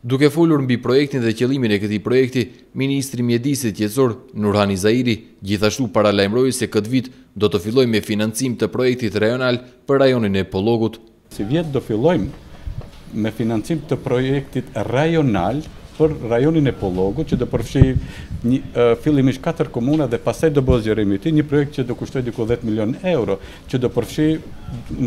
Duke folur mbi projektin dhe qëllimin e këtij projekti, Ministri i Mjedisit Qetësor Nurhani Zairi gjithashtu paralajmëroi se këtë vit do të fillojë me financim të projektit rajonal për rajonin e Pollogut. Si vjet do fillojmë me financim të projektit rajonal për rajonin e Pollogut, që do përfshijë fillimisht 4 komuna dhe pastaj do bëhet zgjerimi i tij, një projekt që do kushtoj diku 10 milion euro, që do përfshijë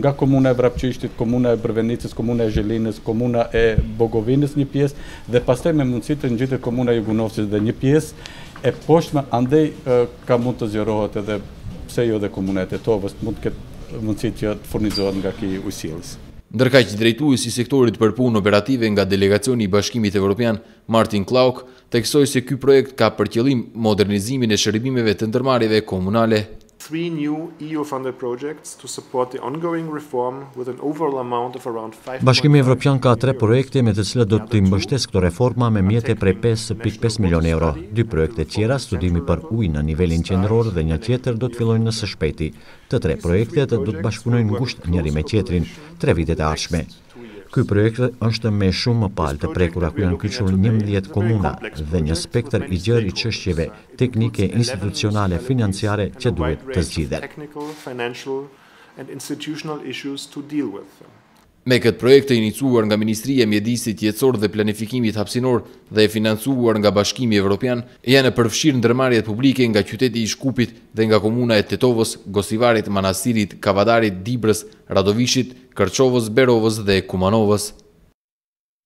nga komuna e Vrapçishtit, komuna e Brvenicës, komuna e Zhelinës, komuna e Bogovinës një pjesë dhe pastaj me mundësi të ngjitet komuna e Jugunovcit dhe një pjesë e poshtme, andaj ka mund të zgjerohet edhe pse jo dhe komuna e Tetovës, mund të ketë mundësi që të furnizohet nga ky ujësjellës. Ndërkaq drejtuesi i sektorit për punë operative nga delegacioni i Bashkimit Evropian, Martin Klauk, theksoi se ky projekt ka për qëllim modernizimin e shërbimeve të ndërmarrjeve komunale. 3 new EU-funded projects to support the ongoing reform with an overall amount of around 5. Bashkimi Evropian ka 3 projekte me të cilat do të mbështesë këto reforma me mjete prej 5.5 milion euro. 2 projekte tjera, studimi për ujë në nivelin qendror dhe një tjetër do të fillojnë në së shpejti. Të 3 projektet do të bashkëpunojnë ngushtë njëri me tjetrin 3 vitet e ardhshme. Ky projekt është me shumë palë të prekura ku janë kyçur 11 komuna dhe një spektër i gjerë i çështjeve teknike, institucionale, financiare që duhet të zgjidhen. Me këtë projekt të iniciuar nga Ministria e Mjedisit Qetësor dhe Planifikimit Hapësinor dhe e financuar nga Bashkimi Evropian, janë përfshirë ndërmarrjet publike nga qyteti i Shkupit dhe nga komuna e Tetovës, Gosivarit, Manastirit, Kavadarit, Dibrës, Radovishit, Kërçovës, Berovës dhe Kumanovës.